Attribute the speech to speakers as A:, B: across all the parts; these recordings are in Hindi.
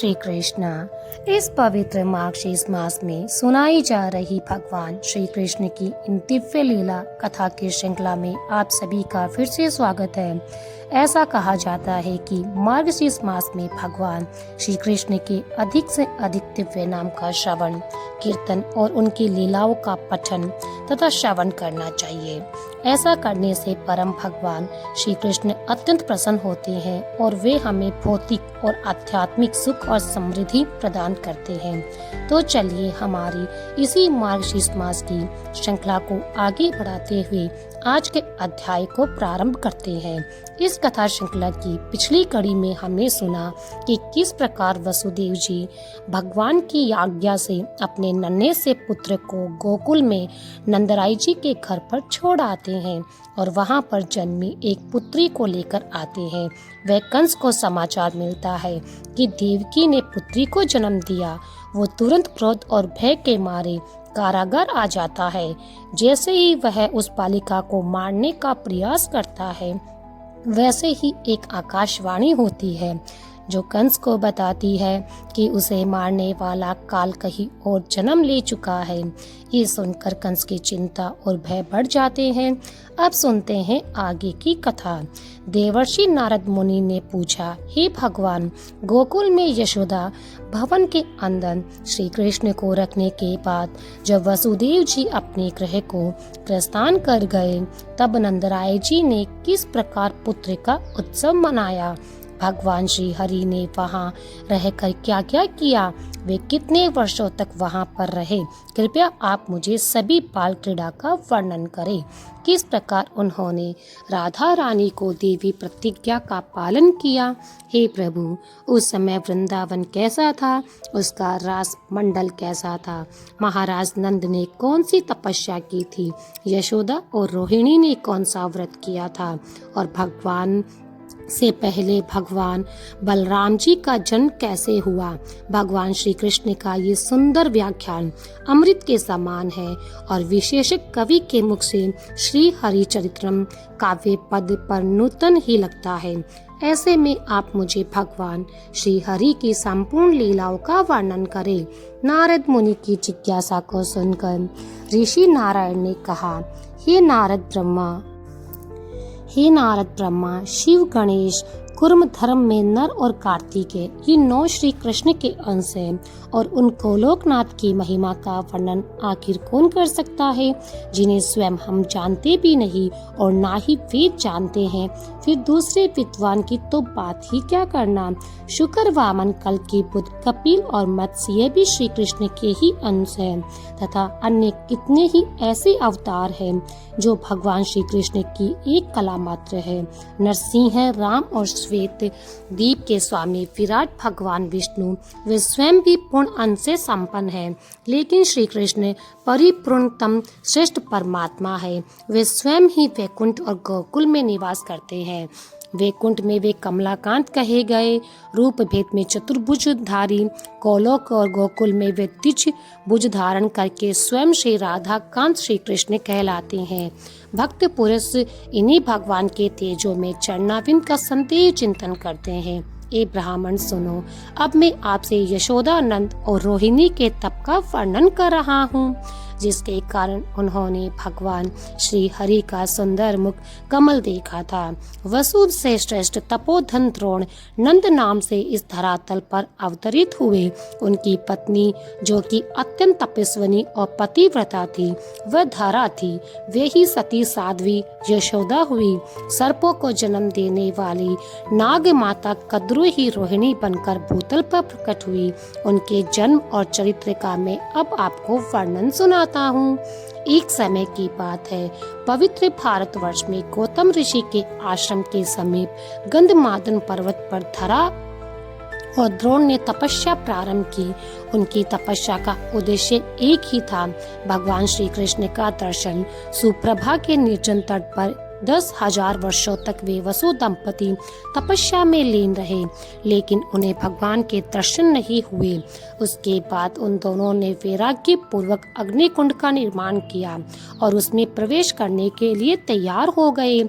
A: श्री कृष्ण। इस पवित्र मार्गशीर्ष मास में सुनाई जा रही भगवान श्री कृष्ण की इन दिव्य लीला कथा की श्रृंखला में आप सभी का फिर से स्वागत है। ऐसा कहा जाता है कि मार्गशीर्ष मास में भगवान श्री कृष्ण के अधिक से अधिक दिव्य नाम का श्रवण, कीर्तन और उनकी लीलाओं का पठन तथा श्रवण करना चाहिए। ऐसा करने से परम भगवान श्री कृष्ण अत्यंत प्रसन्न होते हैं और वे हमें भौतिक और आध्यात्मिक सुख और समृद्धि प्रदान करते हैं। तो चलिए हमारी इसी मार्गशीर्ष मास की श्रृंखला को आगे बढ़ाते हुए आज के अध्याय को प्रारंभ करते हैं। इस कथा श्रृंखला की पिछली कड़ी में हमने सुना कि किस प्रकार वसुदेव जी भगवान की आज्ञा से अपने नन्हे से पुत्र को गोकुल में नंदराई जी के घर पर छोड़ आते हैं और वहां पर जन्मी एक पुत्री को लेकर आते हैं। वह कंस को समाचार मिलता है कि देवकी ने पुत्री को जन्म दिया। वो तुरंत क्रोध और भय के मारे कारागार आ जाता है। जैसे ही वह उस बालिका को मारने का प्रयास करता है, वैसे ही एक आकाशवाणी होती है जो कंस को बताती है कि उसे मारने वाला काल कहीं और जन्म ले चुका है। ये सुनकर कंस की चिंता और भय बढ़ जाते हैं। अब सुनते हैं आगे की कथा। देवर्षि नारद मुनि ने पूछा, हे भगवान, गोकुल में यशोदा भवन के अंदर श्री कृष्ण को रखने के बाद जब वसुदेव जी अपने गृह को प्रस्थान कर गए, तब नंदराय जी ने किस प्रकार पुत्र का उत्सव मनाया? भगवान श्री हरि ने वहाँ रहकर क्या क्या किया? वे कितने वर्षों तक वहाँ पर रहे? कृपया आप मुझे सभी बाल क्रीड़ा का वर्णन करें। किस प्रकार उन्होंने राधा रानी को देवी प्रतिज्ञा का पालन किया? हे प्रभु, उस समय वृंदावन कैसा था? उसका रास मंडल कैसा था? महाराज नंद ने कौन सी तपस्या की थी? यशोदा और रोहिणी ने कौन सा व्रत किया था? और भगवान से पहले भगवान बलराम जी का जन्म कैसे हुआ? भगवान श्री कृष्ण का ये सुंदर व्याख्यान अमृत के समान है और विशेषक कवि के मुख से श्री हरिचरित्रम काव्य पद पर नूतन ही लगता है। ऐसे में आप मुझे भगवान श्री हरि की संपूर्ण लीलाओं का वर्णन करें। नारद मुनि की जिज्ञासा को सुनकर ऋषि नारायण ने कहा, हे नारद ब्रह्मा, शिव, गणेश, कुर्म धर्म में नर और कार्तिकेय ये 9 श्री कृष्ण के अंश हैं और उन गोलोकनाथ की महिमा का वर्णन आखिर कौन कर सकता है, जिन्हें स्वयं हम जानते भी नहीं और ना ही वेद जानते हैं। फिर दूसरे विद्वान की तो बात ही क्या करना। शुक्र, वामन, कल्कि, बुद्ध, कपिल और मत्स्य ये भी श्री कृष्ण के ही अंश हैं तथा अन्य कितने ही ऐसे अवतार हैं जो भगवान श्री कृष्ण की एक कला मात्र है। नरसिंह, राम और श्वेत दीप के स्वामी विराट भगवान विष्णु वे स्वयं भी पूर्ण अंश से संपन्न हैं, लेकिन श्री कृष्ण परिपूर्णतम श्रेष्ठ परमात्मा है। वे स्वयं ही वैकुंठ और गोकुल में निवास करते हैं। वैकुंठ में वे कमलाकांत कहे गए, रूप भेद में चतुर्भुज धारी, गोलोक और गोकुल में वे द्विज भुज धारण करके स्वयं श्री राधा कांत श्री कृष्ण कहलाते हैं। भक्त पुरुष इन्हीं भगवान के तेजों में चरणाविंद का संदेह चिंतन करते हैं। ए ब्राह्मण सुनो, अब मैं आपसे यशोदा, नंद और रोहिणी के तप का वर्णन कर रहा हूँ, जिसके कारण उन्होंने भगवान श्री हरि का सुंदर मुख कमल देखा था। वसु से श्रेष्ठ तपोधन द्रोण नंद नाम से इस धरातल पर अवतरित हुए। उनकी पत्नी जो कि अत्यंत तपस्विनी और पतिव्रता थी, वह धरा थी। वे ही सती साध्वी यशोदा हुई। सर्पों को जन्म देने वाली नाग माता कद्रु ही रोहिणी बनकर भूतल पर प्रकट हुई। उनके जन्म और चरित्र का मैं अब आपको वर्णन सुनाता हूँ। एक समय की बात है, पवित्र भारतवर्ष में गौतम ऋषि के आश्रम के समीप गंधमादन पर्वत पर धरा और द्रोण ने तपस्या प्रारंभ की। उनकी तपस्या का उद्देश्य एक ही था, भगवान श्री कृष्ण का दर्शन। सुप्रभा के निर्जन तट पर 10,000 वर्षों तक वे वसु दंपति तपस्या में लीन रहे, लेकिन उन्हें भगवान के दर्शन नहीं हुए। उसके बाद उन दोनों ने वैराग्य पूर्वक अग्निकुंड का निर्माण किया और उसमें प्रवेश करने के लिए तैयार हो गए।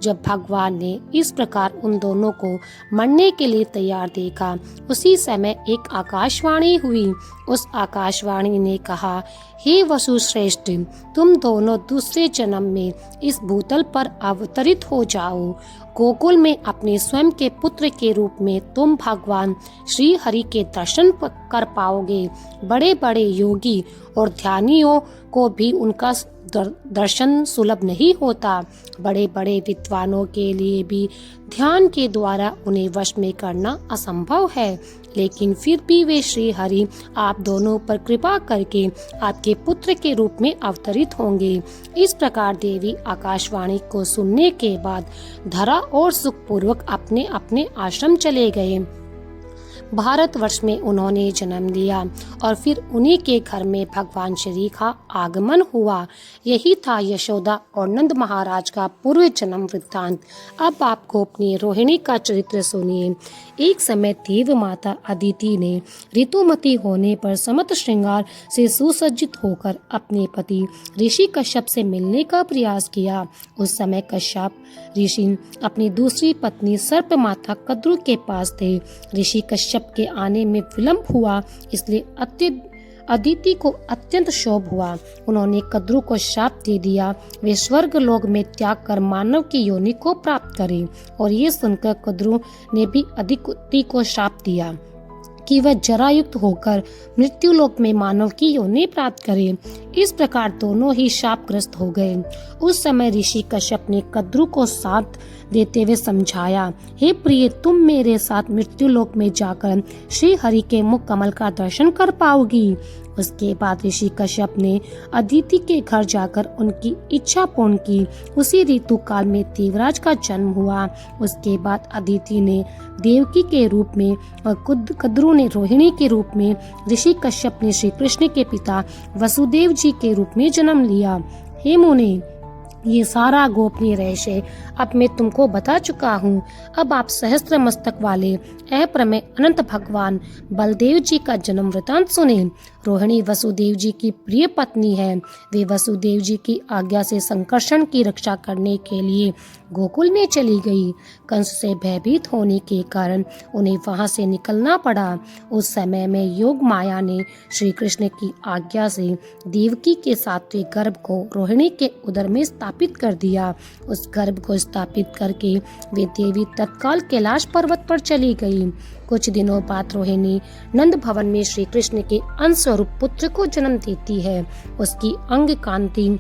A: जब भगवान ने इस प्रकार उन दोनों को मरने के लिए तैयार देखा, उसी समय एक आकाशवाणी हुई। उस आकाशवाणी ने कहा, हे वसुश्रेष्ठ, तुम दोनों दूसरे जन्म में इस भूतल पर अवतरित हो जाओ। गोकुल में अपने स्वयं के पुत्र के रूप में तुम भगवान श्री हरि के दर्शन कर पाओगे। बड़े बड़े योगी और ध्यानियों को भी उनका दर्शन सुलभ नहीं होता। बड़े बड़े विद्वानों के लिए भी ध्यान के द्वारा उन्हें वश में करना असंभव है, लेकिन फिर भी वे श्री हरि आप दोनों पर कृपा करके आपके पुत्र के रूप में अवतरित होंगे। इस प्रकार देवी आकाशवाणी को सुनने के बाद धरा और सुखपूर्वक अपने अपने आश्रम चले गए। भारतवर्ष में उन्होंने जन्म लिया और फिर उन्हीं के घर में भगवान श्री का आगमन हुआ। यही था यशोदा और नंद महाराज का पूर्व जन्म वृत्तांत। अब आपको अपनी रोहिणी का चरित्र सुनिए। एक समय देव माता अदिति ने ऋतुमती होने पर समस्त श्रृंगार से सुसज्जित होकर अपने पति ऋषि कश्यप से मिलने का प्रयास किया। उस समय कश्यप ऋषि अपनी दूसरी पत्नी सर्प माता कद्रु के पास थे। ऋषि कश्यप के आने में विलंब हुआ, इसलिए अदिति को अत्यंत क्षोभ हुआ। उन्होंने कद्रु को श्राप दे दिया, वे स्वर्ग लोक में त्याग कर मानव की योनि को प्राप्त करें। और ये सुनकर कद्रु ने भी अदिति को श्राप दिया कि वह जरायुक्त होकर मृत्यु लोक में मानव की योनि प्राप्त करे। इस प्रकार दोनों ही शापग्रस्त हो गए। उस समय ऋषि कश्यप ने कद्रु को साथ देते हुए समझाया, हे प्रिय, तुम मेरे साथ मृत्यु लोक में जाकर श्री हरि के मुख कमल का दर्शन कर पाओगी। उसके बाद ऋषि कश्यप ने अदिति के घर जाकर उनकी इच्छा पूर्ण की। उसी ऋतु काल में देवराज का जन्म हुआ। उसके बाद अदिति ने देवकी के रूप में और कद्रु ने रोहिणी के रूप में, ऋषि कश्यप ने श्री कृष्ण के पिता वसुदेव जी के रूप में जन्म लिया। हे मुनि, ये सारा गोपनीय रहस्य अब मैं तुमको बता चुका हूँ। अब आप सहस्त्र मस्तक वाले अप्रमेय अनंत भगवान बलदेव जी का जन्म वृतांत सुने। रोहिणी वसुदेव जी की प्रिय पत्नी है। वे वसुदेव जी की आज्ञा से संकर्षण की रक्षा करने के लिए गोकुल में चली गई। कंस से भयभीत होने के कारण उन्हें वहां से निकलना पड़ा। उस समय में योग माया ने श्री कृष्ण की आज्ञा से देवकी के सातवें गर्भ को रोहिणी के उदर में स्थापित कर दिया। उस गर्भ को स्थापित करके वे देवी तत्काल कैलाश पर्वत पर चली गई। कुछ दिनों बाद रोहिणी नंद भवन में श्री कृष्ण के अंश स्वरूप पुत्र को जन्म देती है। उसकी अंग कांति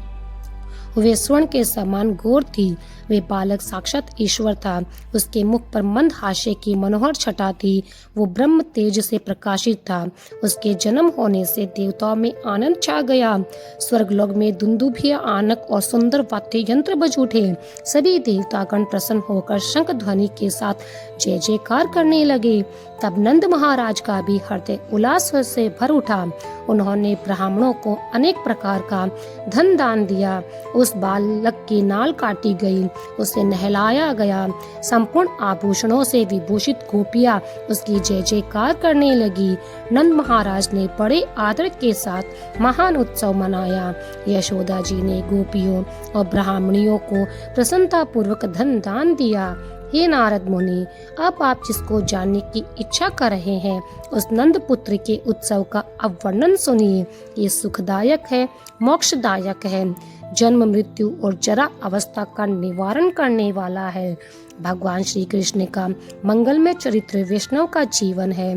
A: वे स्वर्ण के समान गोर थी। वे बालक साक्षात ईश्वर था। उसके मुख पर मंद हास्य की मनोहर छटा थी। वो ब्रह्म तेज से प्रकाशित था। उसके जन्म होने से देवताओं में आनंद छा गया। स्वर्गलोक में दुंदुभिया, आनक और सुंदर वाद्य यंत्र बज उठे। सभी देवतागण प्रसन्न होकर शंख ध्वनि के साथ जय जयकार करने लगे। तब नंद महाराज का भी हृदय उल्लास से भर उठा। उन्होंने ब्राह्मणों को अनेक प्रकार का धन दान दिया। उस बालक की नाल काटी गई, उसे नहलाया गया। संपूर्ण आभूषणों से विभूषित गोपियां उसकी जय जयकार करने लगी। नंद महाराज ने बड़े आदर के साथ महान उत्सव मनाया। यशोदा जी ने गोपियों और ब्राह्मणियों को प्रसन्नता पूर्वक धन दान दिया। हे नारद मुनि, अब आप जिसको जानने की इच्छा कर रहे हैं उस नंद पुत्र के उत्सव का अब वर्णन सुनिए। ये सुखदायक है, मोक्षदायक है, जन्म मृत्यु और जरा अवस्था का निवारण करने वाला है। भगवान श्री कृष्ण का मंगलमय चरित्र वैष्णव का जीवन है।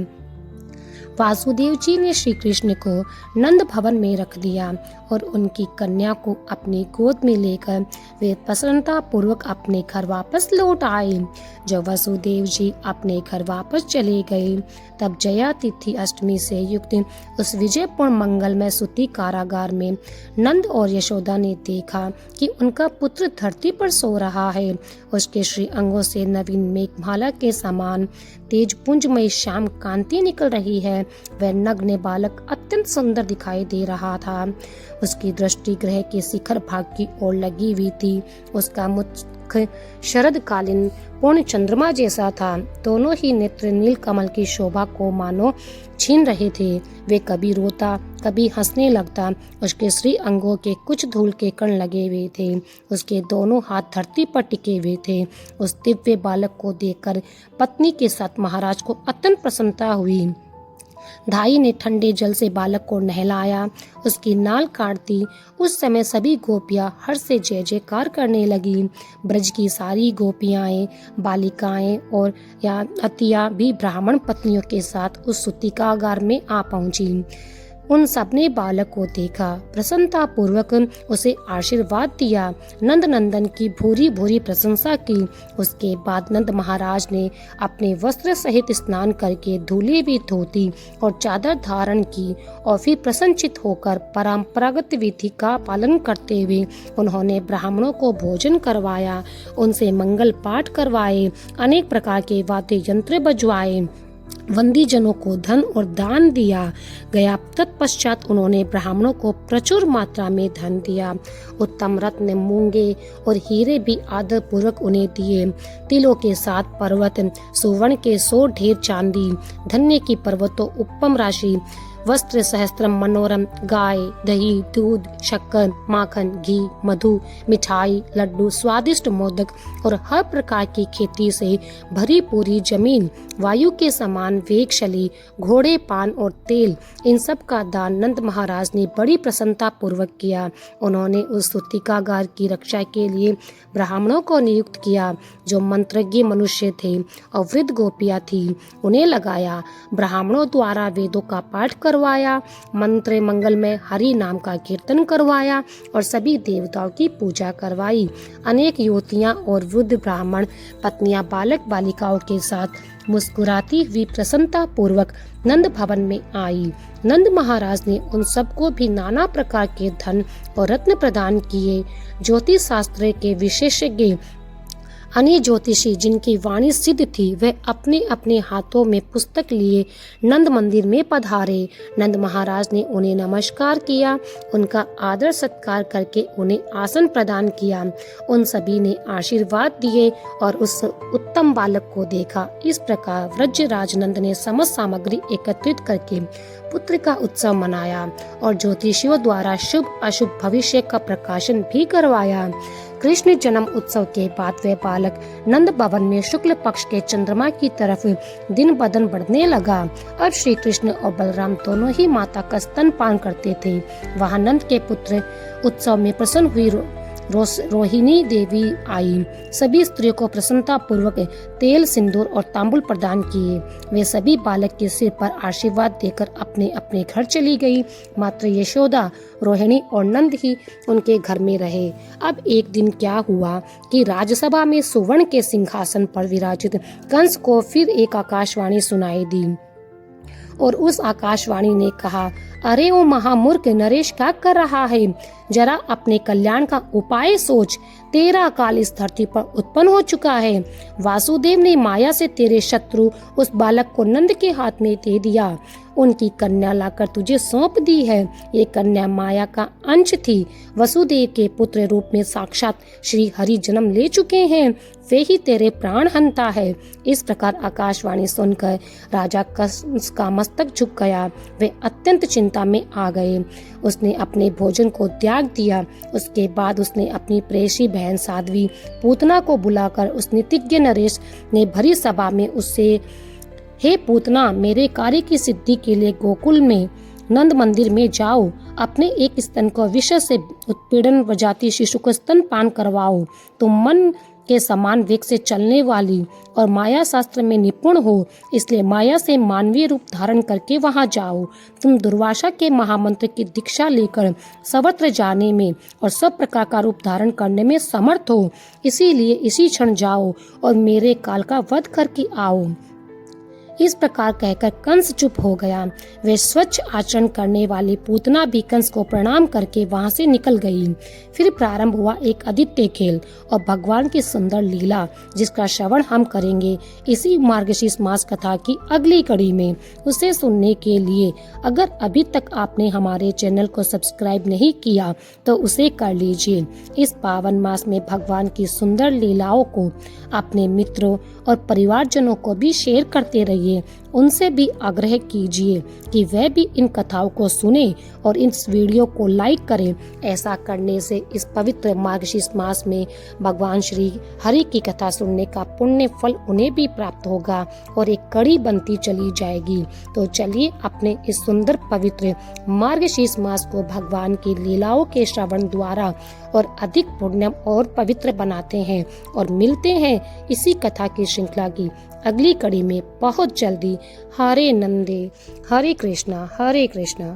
A: वासुदेव जी ने श्री कृष्ण को नंद भवन में रख दिया और उनकी कन्या को अपनी गोद में लेकर वे प्रसन्नता पूर्वक अपने घर वापस लौट आए। जब वसुदेव जी अपने घर वापस चले गए तब जया तिथि अष्टमी से युक्त उस विजयपूर्ण मंगलमय सूती कारागार में नंद और यशोदा ने देखा कि उनका पुत्र धरती पर सो रहा है। उसके श्री अंगों से नवीन मेघमाला के समान तेज पुंजमय श्याम कांति निकल रही है। वह नग्न बालक अत्यंत सुंदर दिखाई दे रहा था। उसकी दृष्टि ग्रह के शिखर भाग की ओर लगी हुई थी। उसका मुख शरदकालीन पूर्ण चंद्रमा जैसा था। दोनों ही नेत्र नील कमल की शोभा को मानो छीन रहे थे। वे कभी रोता कभी हंसने लगता। उसके श्री अंगों के कुछ धूल के कण लगे हुए थे। उसके दोनों हाथ धरती पर टिके हुए थे। उस दिव्य बालक को देखकर पत्नी के साथ महाराज को अत्यंत प्रसन्नता हुई। धाई ने ठंडे जल से बालक को नहलाया, उसकी नाल काट दी। उस समय सभी गोपियां हर्ष से जय जयकार करने लगी। ब्रज की सारी गोपियाएं, बालिकाएं और अतिया भी ब्राह्मण पत्नियों के साथ उस सूतिकागार में आ पहुंची। उन सबने बालक को देखा, प्रसन्नता पूर्वक उसे आशीर्वाद दिया, नंद नंदन की भूरी भूरी प्रशंसा की। उसके बाद नंद महाराज ने अपने वस्त्र सहित स्नान करके धुली हुई धोती और चादर धारण की और फिर प्रसन्नचित होकर परंपरागत विधि का पालन करते हुए उन्होंने ब्राह्मणों को भोजन करवाया, उनसे मंगल पाठ करवाए, अनेक प्रकार के वाद्य यंत्र बजवाए, वंदी जनों को धन और दान दिया गया। तत्पश्चात उन्होंने ब्राह्मणों को प्रचुर मात्रा में धन दिया। उत्तम रत्न, मूंगे और हीरे भी आदर पूर्वक उन्हें दिए। तिलों के 7 पर्वत, सुवर्ण के 100 ढेर चांदी, धन्य की पर्वतों उपम राशि, वस्त्र सहस्त्रम मनोरम, गाय, दही, दूध, शक्कर, माखन, घी, मधु, मिठाई, लड्डू, स्वादिष्ट मोदक और हर प्रकार की खेती से भरी पूरी जमीन, वायु के समान वेगशाली घोड़े, पान और तेल, इन सब का दान नंद महाराज ने बड़ी प्रसन्नता पूर्वक किया। उन्होंने उस सूतिकागार की रक्षा के लिए ब्राह्मणों को नियुक्त किया जो मंत्रज्ञ मनुष्य थे और वृद्ध गोपियां थी, उन्हें लगाया। ब्राह्मणों द्वारा वेदों का पाठ करवाया, मंत्र मंगल में हरि नाम का कीर्तन करवाया और सभी देवताओं की पूजा करवाई। अनेक युवतियां और वृद्ध ब्राह्मण पत्नियां बालक बालिकाओं के साथ मुस्कुराती हुई प्रसन्नता पूर्वक नंद भवन में आई। नंद महाराज ने उन सबको भी नाना प्रकार के धन और रत्न प्रदान किए। ज्योतिष शास्त्र के विशेषज्ञ अनेक ज्योतिषी जिनकी वाणी सिद्ध थी, वे अपने अपने हाथों में पुस्तक लिए नंद मंदिर में पधारे। नंद महाराज ने उन्हें नमस्कार किया, उनका आदर सत्कार करके उन्हें आसन प्रदान किया। उन सभी ने आशीर्वाद दिए और उस उत्तम बालक को देखा। इस प्रकार व्रजराज नंद ने समस्त सामग्री एकत्रित करके पुत्र का उत्सव मनाया और ज्योतिषियों द्वारा शुभ अशुभ भविष्य का प्रकाशन भी करवाया। कृष्ण जन्म उत्सव के बाद वह बालक नंद भवन में शुक्ल पक्ष के चंद्रमा की तरफ दिन ब दिन बढ़ने लगा। अब श्री कृष्ण और बलराम दोनों ही माता का स्तनपान करते थे। वहां नंद के पुत्र उत्सव में प्रसन्न हुई रोहिणी देवी आई। सभी स्त्रियों को प्रसन्नता पूर्वक तेल, सिंदूर और तांबुल प्रदान किए। वे सभी बालक के सिर पर आशीर्वाद देकर अपने अपने घर चली गई। मात्र यशोदा, रोहिणी और नंद ही उनके घर में रहे। अब एक दिन क्या हुआ कि राजसभा में सुवर्ण के सिंहासन पर विराजित कंस को फिर एक आकाशवाणी सुनाई दी और उस आकाशवाणी ने कहा, अरे ओ महामूर्ख नरेश, क्या कर रहा है? जरा अपने कल्याण का उपाय सोच। तेरा काल इस धरती पर उत्पन्न हो चुका है। वासुदेव ने माया से तेरे शत्रु उस बालक को नंद के हाथ में दे दिया। उनकी कन्या लाकर तुझे सौंप दी है। ये कन्या माया का अंश थी। वसुदेव के पुत्र रूप में साक्षात श्री हरि जन्म ले चुके हैं। वे ही तेरे प्राण हंता है। इस प्रकार आकाशवाणी सुनकर राजा कंस का मस्तक झुक गया। वे अत्यंत चिंता में आ गए। उसने अपने भोजन को त्याग दिया। उसके बाद उसने अपनी प्रेयसी बहन साध्वी पूतना को बुलाकर उस नीतिज्ञ नरेश ने भरी सभा में उससे, हे पूतना, मेरे कार्य की सिद्धि के लिए गोकुल में नंद मंदिर में जाओ। अपने एक स्तन को विष से उत्पीड़न व जाति शिशु को स्तन पान करवाओ। तुम मन के समान वेग से चलने वाली और माया शास्त्र में निपुण हो, इसलिए माया से मानवीय रूप धारण करके वहां जाओ। तुम दुर्वासा के महामंत्र की दीक्षा लेकर सर्वत्र जाने में और सब प्रकार का रूप धारण करने में समर्थ हो, इसीलिए इसी क्षण जाओ और मेरे काल का वध करके आओ। इस प्रकार कहकर कंस चुप हो गया। वे स्वच्छ आचरण करने वाली पूतना भी कंस को प्रणाम करके वहां से निकल गई। फिर प्रारंभ हुआ एक अद्वितीय खेल और भगवान की सुंदर लीला, जिसका श्रवण हम करेंगे इसी मार्गशीर्ष मास कथा की अगली कड़ी में। उसे सुनने के लिए अगर अभी तक आपने हमारे चैनल को सब्सक्राइब नहीं किया तो उसे कर लीजिए। इस पावन मास में भगवान की सुंदर लीलाओं को अपने मित्रों और परिवारजनों को भी शेयर करते रहिए। उनसे भी आग्रह कीजिए कि वह भी इन कथाओं को सुने और इस वीडियो को लाइक करें। ऐसा करने से इस पवित्र मार्गशीर्ष मास में भगवान श्री हरि की कथा सुनने का पुण्य फल उन्हें भी प्राप्त होगा और एक कड़ी बनती चली जाएगी। तो चलिए अपने इस सुंदर पवित्र मार्गशीर्ष मास को भगवान की लीलाओं के श्रवण द्वारा और अधिक पुण्य और पवित्र बनाते हैं और मिलते हैं इसी कथा की श्रृंखला की अगली कड़ी में बहुत जल्दी। हरे नंदे, हरे कृष्णा, हरे कृष्णा।